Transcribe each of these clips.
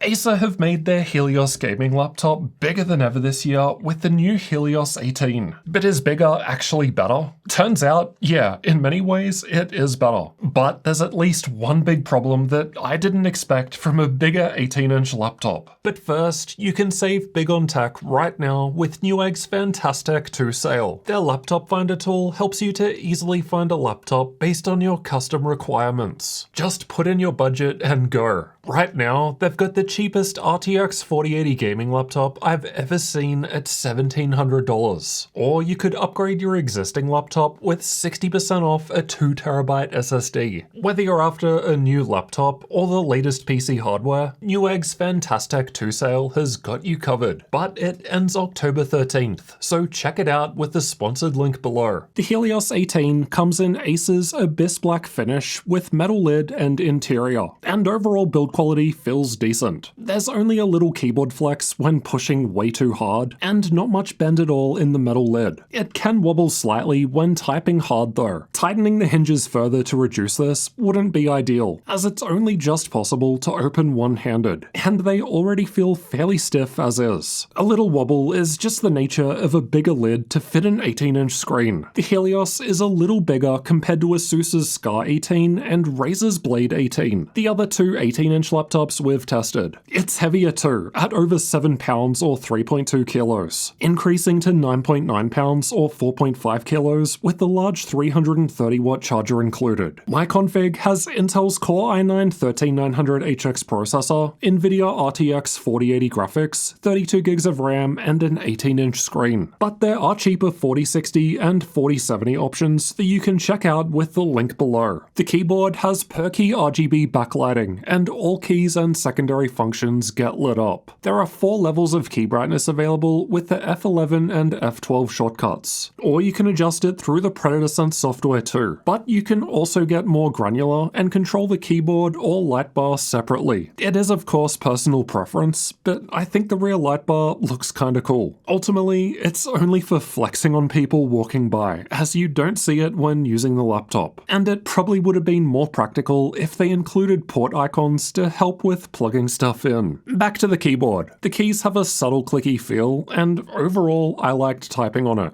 Acer have made their Helios gaming laptop bigger than ever this year with the new Helios 18. But is bigger actually better? Turns out, yeah, in many ways it is better. But there's at least one big problem that I didn't expect from a bigger 18-inch laptop. But first, you can save big on tech right now with Newegg's Fantastic 2 sale. Their laptop finder tool helps you to easily find a laptop based on your custom requirements. Just put in your budget and go. Right now, they've got the cheapest RTX 4080 gaming laptop I've ever seen at $1,700. Or you could upgrade your existing laptop with 60% off a 2TB SSD. Whether you're after a new laptop or the latest PC hardware, Newegg's Fantastic 2 sale has got you covered. But it ends October 13th, so check it out with the sponsored link below. The Helios 18 comes in Acer's Abyss Black finish with metal lid and interior, and overall build quality feels decent. There's only a little keyboard flex when pushing way too hard, and not much bend at all in the metal lid. It can wobble slightly when typing hard though. Tightening the hinges further to reduce this wouldn't be ideal, as it's only just possible to open one-handed, and they already feel fairly stiff as is. A little wobble is just the nature of a bigger lid to fit an 18-inch screen. The Helios is a little bigger compared to Asus's Scar 18 and Razer's Blade 18, the other two 18-inch laptops we've tested. It's heavier too, at over 7 pounds or 3.2 kilos, increasing to 9.9 pounds or 4.5 kilos with the large 330-watt charger included. My config has Intel's Core i9-13900HX processor, NVIDIA RTX 4080 graphics, 32 gigs of RAM, and an 18-inch screen. But there are cheaper 4060 and 4070 options that you can check out with the link below. The keyboard has perky RGB backlighting, and all keys and secondary functions get lit up. There are 4 levels of key brightness available with the F11 and F12 shortcuts, or you can adjust it through the Predator Sense software too. But you can also get more granular and control the keyboard or light bar separately. It is of course personal preference, but I think the rear light bar looks kinda cool. Ultimately, it's only for flexing on people walking by, as you don't see it when using the laptop. And it probably would have been more practical if they included port icons to help with plugging stuff in. Back to the keyboard. The keys have a subtle clicky feel, and overall I liked typing on it.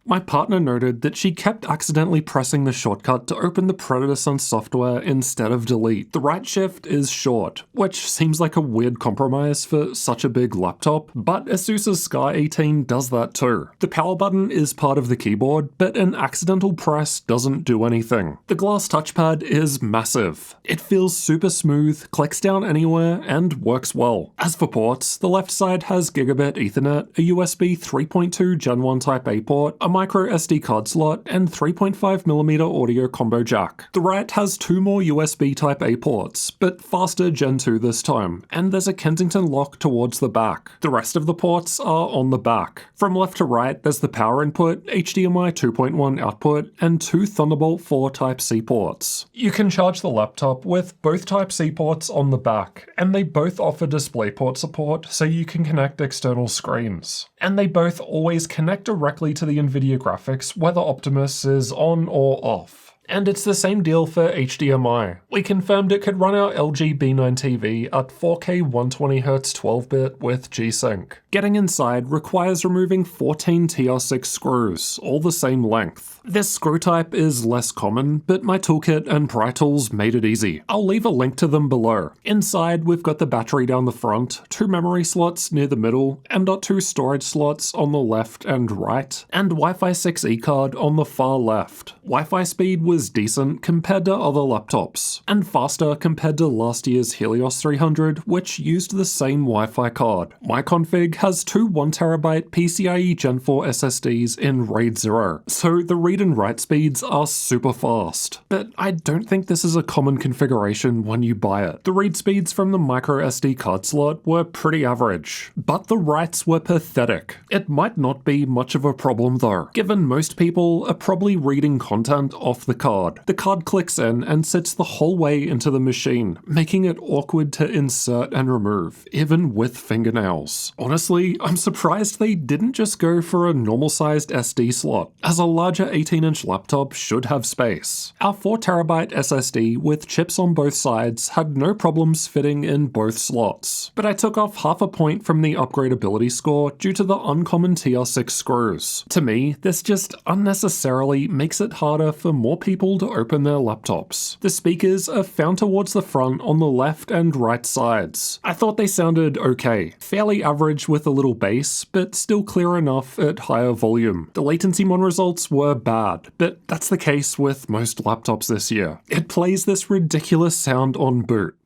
My partner noted that she kept accidentally pressing the shortcut to open the Predator Sense software instead of delete. The right shift is short, which seems like a weird compromise for such a big laptop, but Asus's Scar 18 does that too. The power button is part of the keyboard, but an accidental press doesn't do anything. The glass touchpad is massive. It feels super smooth, clicks down anywhere, and works well. As for ports, the left side has Gigabit Ethernet, a USB 3.2 Gen 1 Type A port, a micro SD card slot, and 3.5mm audio combo jack. The right has 2 more USB Type A ports, but faster Gen 2 this time, and there's a Kensington lock towards the back. The rest of the ports are on the back. From left to right, there's the power input, HDMI 2.1 output, and 2 Thunderbolt 4 Type-C ports. You can charge the laptop with both Type-C ports on the back, and they both offer DisplayPort support so you can connect external screens. And they both always connect directly to the NVIDIA graphics whether Optimus is on or off. And it's the same deal for HDMI. We confirmed it could run our LG B9 TV at 4K 120Hz 12-bit with G-Sync. Getting inside requires removing 14 TR6 screws, all the same length. This screw type is less common, but my toolkit and pry tools made it easy. I'll leave a link to them below. Inside, we've got the battery down the front, 2 memory slots near the middle, M.2 storage slots on the left and right, and Wi-Fi 6E card on the far left. Wi-Fi speed was decent compared to other laptops, and faster compared to last year's Helios 300, which used the same Wi-Fi card. My config has 2 1TB PCIe Gen 4 SSDs in RAID 0, so the read and write speeds are super fast. But I don't think this is a common configuration when you buy it. The read speeds from the micro SD card slot were pretty average, but the writes were pathetic. It might not be much of a problem though, given most people are probably reading content off the card. card. The card clicks in and sits the whole way into the machine, making it awkward to insert and remove, even with fingernails. Honestly, I'm surprised they didn't just go for a normal-sized SD slot, as a larger 18-inch laptop should have space. Our 4TB SSD with chips on both sides had no problems fitting in both slots, but I took off half a point from the upgradability score due to the uncommon TR6 screws. To me, this just unnecessarily makes it harder for more people to open their laptops. The speakers are found towards the front on the left and right sides. I thought they sounded okay, fairly average with a little bass, but still clear enough at higher volume. The latency mon results were bad, but that's the case with most laptops this year. It plays this ridiculous sound on boot.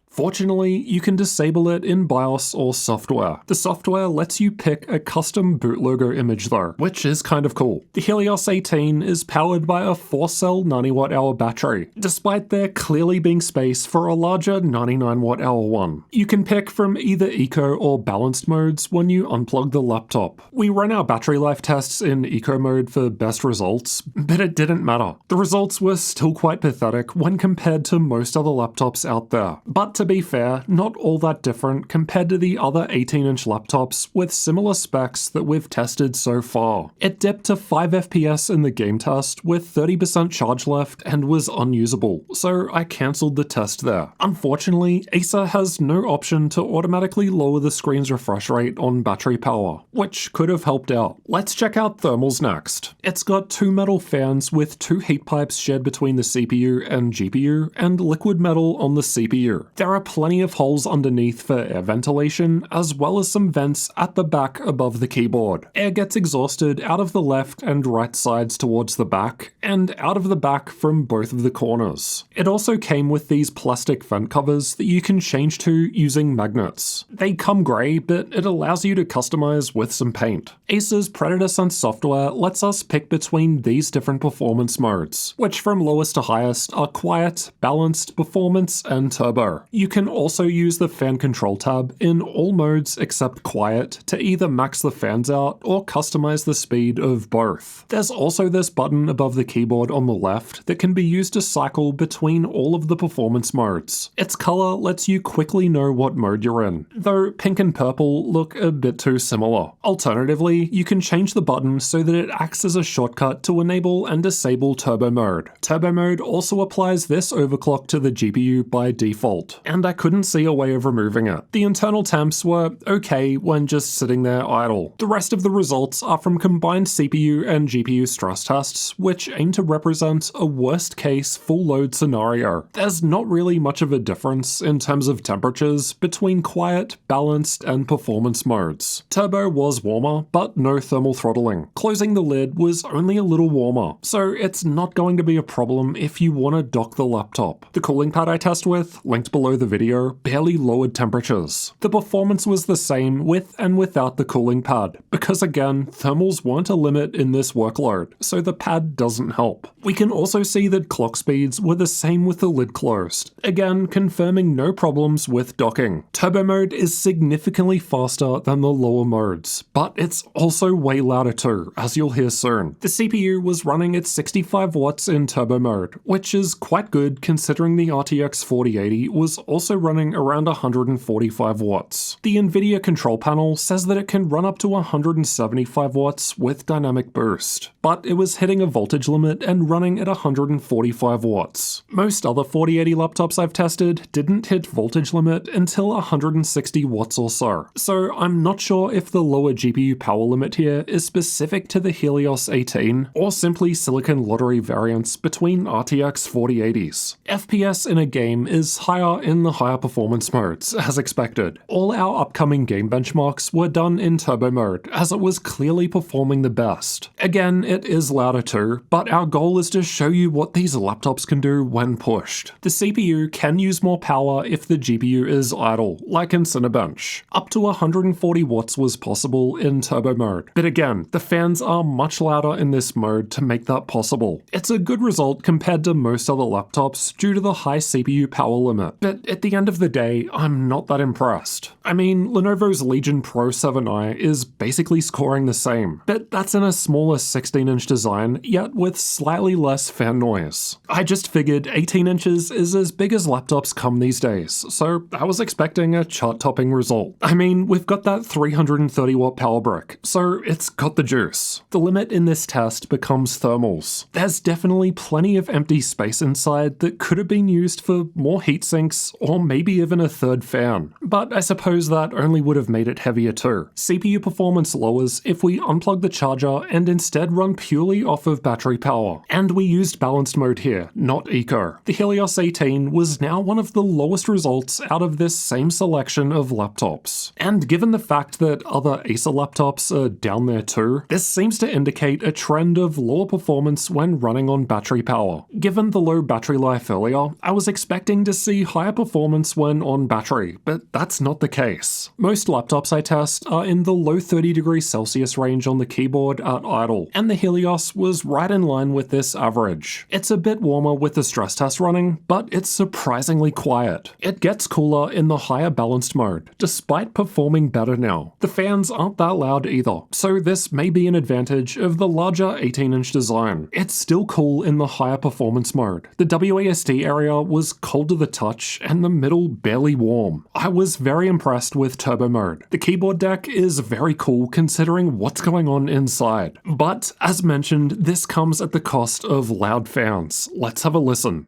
Fortunately, you can disable it in BIOS or software. The software lets you pick a custom boot logo image though, which is kind of cool. The Helios 18 is powered by a 4-cell 90Wh battery, despite there clearly being space for a larger 99Wh one. You can pick from either eco or balanced modes when you unplug the laptop. We ran our battery life tests in eco mode for best results, but it didn't matter. The results were still quite pathetic when compared to most other laptops out there. But to be fair, not all that different compared to the other 18-inch laptops with similar specs that we've tested so far. It dipped to 5 FPS in the game test with 30% charge left and was unusable, so I cancelled the test there. Unfortunately, Acer has no option to automatically lower the screen's refresh rate on battery power, which could have helped out. Let's check out thermals next. It's got 2 metal fans with 2 heat pipes shared between the CPU and GPU, and liquid metal on the CPU. There are plenty of holes underneath for air ventilation, as well as some vents at the back above the keyboard. Air gets exhausted out of the left and right sides towards the back, and out of the back from both of the corners. It also came with these plastic vent covers that you can change to using magnets. They come grey, but it allows you to customize with some paint. Acer's Predator Sense software lets us pick between these different performance modes, which from lowest to highest are quiet, balanced, performance, and turbo. You can also use the fan control tab in all modes except quiet to either max the fans out or customize the speed of both. There's also this button above the keyboard on the left that can be used to cycle between all of the performance modes. Its color lets you quickly know what mode you're in, though pink and purple look a bit too similar. Alternatively, you can change the button so that it acts as a shortcut to enable and disable turbo mode. Turbo mode also applies this overclock to the GPU by default, and I couldn't see a way of removing it. The internal temps were okay when just sitting there idle. The rest of the results are from combined CPU and GPU stress tests, which aim to represent a worst case full load scenario. There's not really much of a difference in terms of temperatures between quiet, balanced, and performance modes. Turbo was warmer, but no thermal throttling. Closing the lid was only a little warmer, so it's not going to be a problem if you want to dock the laptop. The cooling pad I test with, linked below the video, barely lowered temperatures. The performance was the same with and without the cooling pad, because again, thermals weren't a limit in this workload, so the pad doesn't help. We can also see that clock speeds were the same with the lid closed, again confirming no problems with docking. Turbo mode is significantly faster than the lower modes, but it's also way louder too, as you'll hear soon. The CPU was running at 65 watts in turbo mode, which is quite good considering the RTX 4080 was also running around 145 watts. The Nvidia control panel says that it can run up to 175 watts with dynamic boost, but it was hitting a voltage limit and running at 145 watts. Most other 4080 laptops I've tested didn't hit voltage limit until 160 watts or so I'm not sure if the lower GPU power limit here is specific to the Helios 18 or simply Silicon Lottery variants between RTX 4080s. FPS in a game is higher in the higher performance modes, as expected. All our upcoming game benchmarks were done in turbo mode, as it was clearly performing the best. Again, it is louder too, but our goal is to show you what these laptops can do when pushed. The CPU can use more power if the GPU is idle, like in Cinebench. Up to 140 watts was possible in turbo mode, but again, the fans are much louder in this mode to make that possible. It's a good result compared to most other laptops due to the high CPU power limit, but But at the end of the day, I'm not that impressed. I mean, Lenovo's Legion Pro 7i is basically scoring the same, but that's in a smaller 16-inch design, yet with slightly less fan noise. I just figured 18 inches is as big as laptops come these days, so I was expecting a chart-topping result. I mean, we've got that 330-watt power brick, so it's got the juice. The limit in this test becomes thermals. There's definitely plenty of empty space inside that could have been used for more heatsinks or maybe even a third fan, but I suppose that only would have made it heavier too. CPU performance lowers if we unplug the charger and instead run purely off of battery power. And we used balanced mode here, not eco. The Helios 18 was now one of the lowest results out of this same selection of laptops. And given the fact that other Acer laptops are down there too, this seems to indicate a trend of lower performance when running on battery power. Given the low battery life earlier, I was expecting to see higher performance when on battery, but that's not the case. Most laptops I test are in the low 30°C range on the keyboard at idle, and the Helios was right in line with this average. It's a bit warmer with the stress test running, but it's surprisingly quiet. It gets cooler in the higher balanced mode, despite performing better now. The fans aren't that loud either, so this may be an advantage of the larger 18-inch design. It's still cool in the higher performance mode. The WASD area was cold to the touch, and the middle barely warm. I was very impressed with turbo mode. The keyboard deck is very cool considering what's going on inside. But, as mentioned, this comes at the cost of loud fans. Let's have a listen.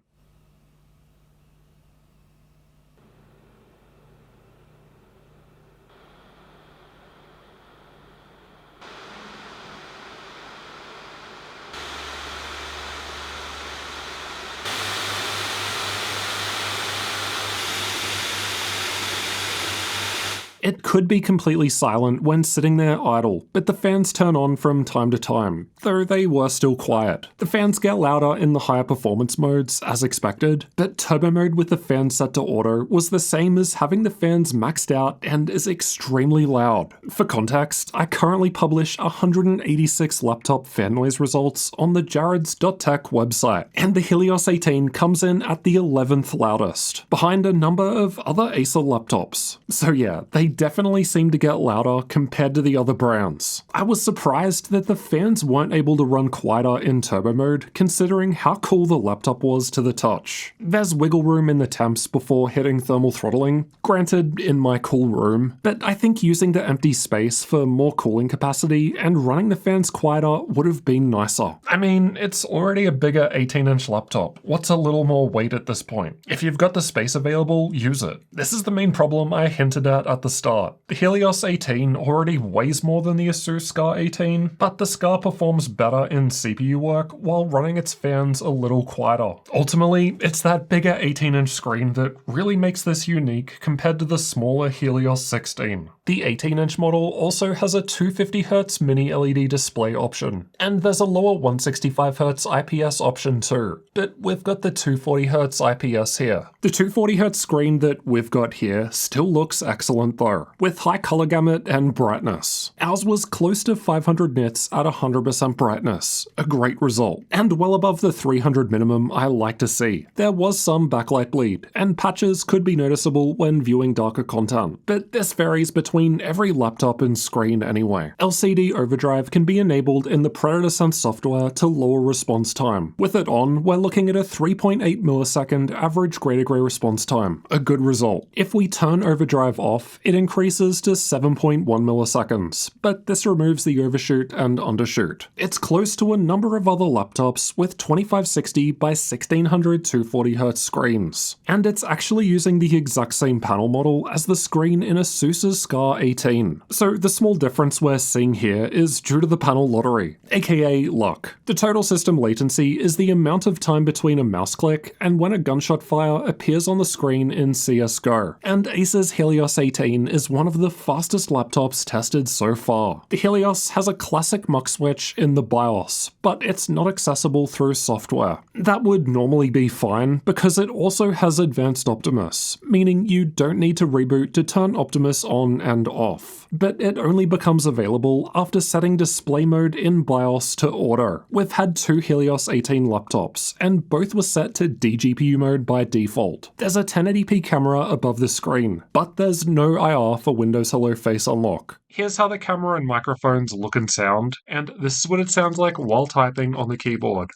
It could be completely silent when sitting there idle, but the fans turn on from time to time, though they were still quiet. The fans get louder in the higher performance modes, as expected, but turbo mode with the fans set to auto was the same as having the fans maxed out and is extremely loud. For context, I currently publish 186 laptop fan noise results on the Jareds.tech website, and the Helios 18 comes in at the 11th loudest, behind a number of other Acer laptops. So yeah, they definitely seem to get louder compared to the other brands. I was surprised that the fans weren't able to run quieter in turbo mode, considering how cool the laptop was to the touch. There's wiggle room in the temps before hitting thermal throttling, granted in my cool room, but I think using the empty space for more cooling capacity and running the fans quieter would have been nicer. I mean, it's already a bigger 18-inch laptop. What's a little more weight at this point? If you've got the space available, use it. This is the main problem I hinted at the start. The Helios 18 already weighs more than the Asus Scar 18, but the Scar performs better in CPU work while running its fans a little quieter. Ultimately, it's that bigger 18-inch screen that really makes this unique compared to the smaller Helios 16. The 18-inch model also has a 250Hz mini LED display option, and there's a lower 165Hz IPS option too, but we've got the 240Hz IPS here. The 240Hz screen that we've got here still looks excellent though, with high color gamut and brightness. Ours was close to 500 nits at 100% brightness, a great result, and well above the 300 minimum I like to see. There was some backlight bleed, and patches could be noticeable when viewing darker content, but this varies between every laptop and screen anyway. LCD overdrive can be enabled in the Predator Sense software to lower response time. With it on, we're looking at a 3.8 millisecond average gray-to-gray response time, a good result. If we turn overdrive off, it increases to 7.1 milliseconds, but this removes the overshoot and undershoot. It's close to a number of other laptops with 2560 by 1600 240Hz screens, and it's actually using the exact same panel model as the screen in Asus's Scar 18. So the small difference we're seeing here is due to the panel lottery, aka luck. The total system latency is the amount of time between a mouse click and when a gunshot fire appears on the screen in CSGO, and Acer's Helios 18 is one of the fastest laptops tested so far. The Helios has a classic mux switch in the BIOS, but it's not accessible through software. That would normally be fine because it also has advanced Optimus, meaning you don't need to reboot to turn Optimus on and and off, but it only becomes available after setting display mode in BIOS to auto. We've had two Helios 18 laptops, and both were set to DGPU mode by default. There's a 1080p camera above the screen, but there's no IR for Windows Hello Face Unlock. Here's how the camera and microphones look and sound, and this is what it sounds like while typing on the keyboard.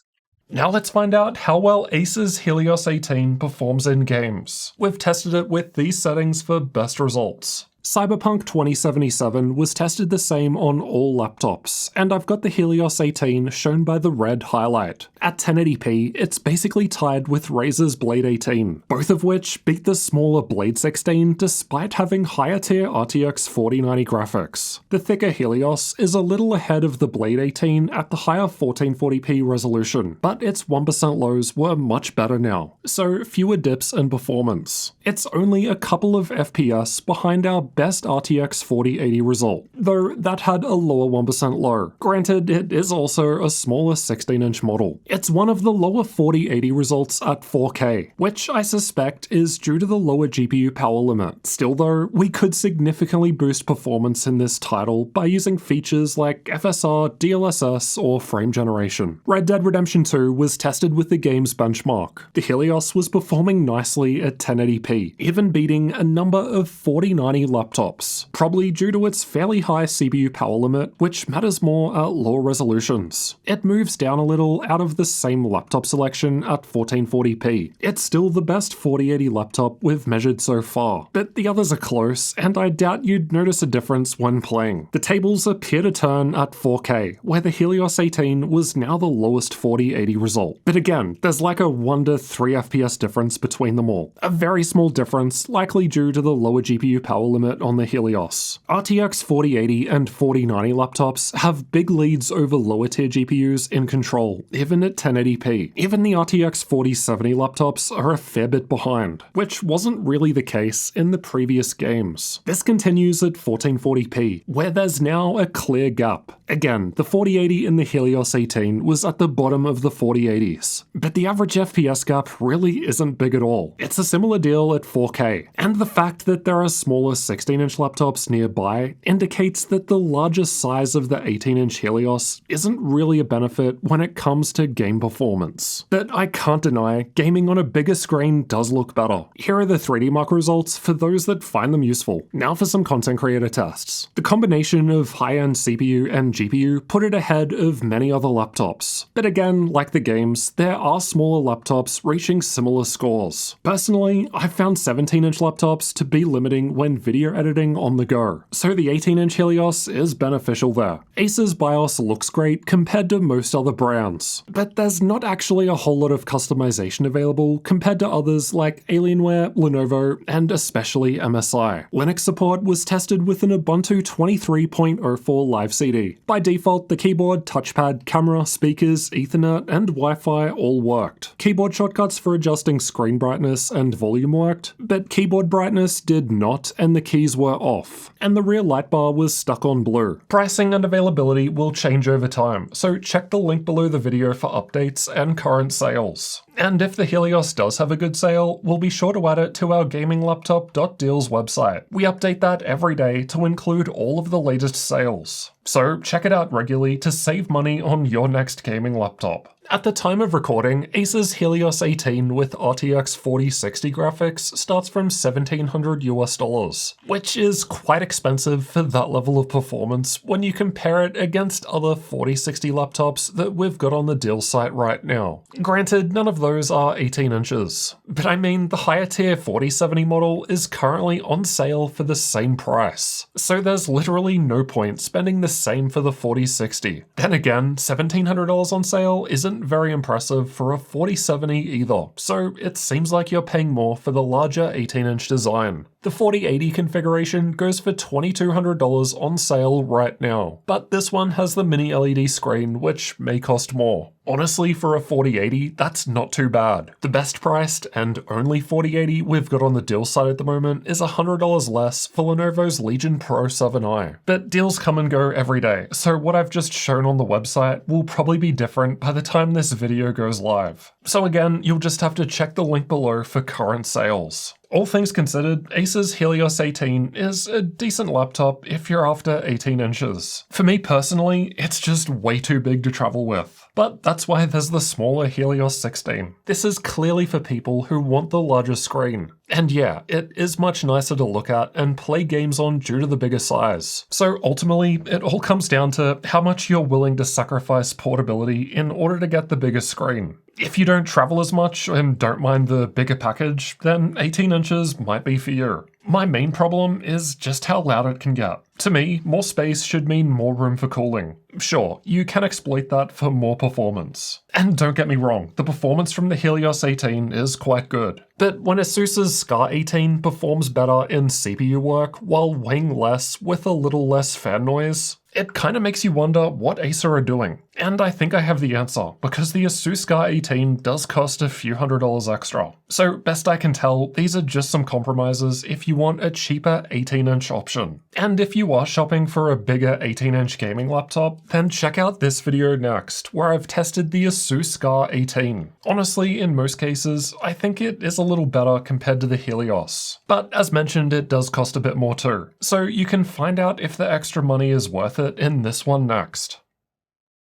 Now let's find out how well Acer's Helios 18 performs in games. We've tested it with these settings for best results. Cyberpunk 2077 was tested the same on all laptops, and I've got the Helios 18 shown by the red highlight. At 1080p, it's basically tied with Razer's Blade 18, both of which beat the smaller Blade 16 despite having higher tier RTX 4090 graphics. The thicker Helios is a little ahead of the Blade 18 at the higher 1440p resolution, but its 1% lows were much better now, so fewer dips in performance. It's only a couple of FPS behind our best RTX 4080 result, though that had a lower 1% low. Granted, it is also a smaller 16-inch model. It's one of the lower 4080 results at 4K, which I suspect is due to the lower GPU power limit. Still though, we could significantly boost performance in this title by using features like FSR, DLSS, or frame generation. Red Dead Redemption 2 was tested with the game's benchmark. The Helios was performing nicely at 1080p, even beating a number of 4090 laptops, probably due to its fairly high CPU power limit, which matters more at lower resolutions. It moves down a little out of the same laptop selection at 1440p. It's still the best 4080 laptop we've measured so far, but the others are close, and I doubt you'd notice a difference when playing. The tables appear to turn at 4K, where the Helios 18 was now the lowest 4080 result. But again, there's like a 1 to 3 FPS difference between them all. A very small difference, likely due to the lower GPU power limit on the Helios. RTX 4080 and 4090 laptops have big leads over lower tier GPUs in control, even at 1080p. Even the RTX 4070 laptops are a fair bit behind, which wasn't really the case in the previous games. This continues at 1440p, where there's now a clear gap. Again, the 4080 in the Helios 18 was at the bottom of the 4080s, but the average FPS gap really isn't big at all. It's a similar deal at 4K, and the fact that there are smaller 16-inch laptops nearby indicates that the larger size of the 18-inch Helios isn't really a benefit when it comes to game performance. But I can't deny, gaming on a bigger screen does look better. Here are the 3D Mark results for those that find them useful. Now for some content creator tests. The combination of high-end CPU and GPU put it ahead of many other laptops. But again, like the games, there are smaller laptops reaching similar scores. Personally, I've found 17-inch laptops to be limiting when video editing on the go, so the 18-inch Helios is beneficial there. Acer's BIOS looks great compared to most other brands, but there's not actually a whole lot of customization available compared to others like Alienware, Lenovo, and especially MSI. Linux support was tested with an Ubuntu 23.04 Live CD. By default, the keyboard, touchpad, camera, speakers, Ethernet, and Wi-Fi all worked. Keyboard shortcuts for adjusting screen brightness and volume worked, but keyboard brightness did not, and the keys were off, and the rear light bar was stuck on blue. Pricing and availability will change over time, so check the link below the video for updates and current sales. And if the Helios does have a good sale, we'll be sure to add it to our gaminglaptop.deals website. We update that every day to include all of the latest sales. So check it out regularly to save money on your next gaming laptop. At the time of recording, Acer's Helios 18 with RTX 4060 graphics starts from $1,700 US, which is quite expensive for that level of performance when you compare it against other 4060 laptops that we've got on the deal site right now. Granted, none of those are 18 inches, but I mean the higher tier 4070 model is currently on sale for the same price, so there's literally no point spending the same for the 4060. Then again, $1,700 on sale isn't very impressive for a 4070 either, so it seems like you're paying more for the larger 18-inch design. The 4080 configuration goes for $2,200 on sale right now, but this one has the mini LED screen, which may cost more. Honestly, for a 4080, that's not too bad. The best priced and only 4080 we've got on the deal site at the moment is $100 less for Lenovo's Legion Pro 7i. But deals come and go every day, so what I've just shown on the website will probably be different by the time this video goes live. So again, you'll just have to check the link below for current sales. All things considered, Acer's Helios 18 is a decent laptop if you're after 18 inches. For me personally, it's just way too big to travel with. But that's why there's the smaller Helios 16. This is clearly for people who want the larger screen. And yeah, it is much nicer to look at and play games on due to the bigger size. So ultimately, it all comes down to how much you're willing to sacrifice portability in order to get the bigger screen. If you don't travel as much and don't mind the bigger package, then 18 inches might be for you. My main problem is just how loud it can get. To me, more space should mean more room for cooling. Sure, you can exploit that for more performance. And don't get me wrong, the performance from the Helios 18 is quite good. But when Asus's Scar 18 performs better in CPU work while weighing less with a little less fan noise, it kinda makes you wonder what Acer are doing. And I think I have the answer, because the Asus Scar 18 does cost a few $100s extra. So best I can tell, these are just some compromises if you want a cheaper 18-inch option. And if you are shopping for a bigger 18-inch gaming laptop, then check out this video next, where I've tested the Asus Scar 18. Honestly, in most cases, I think it is a little better compared to the Helios. But as mentioned, it does cost a bit more too. So you can find out if the extra money is worth it in this one next.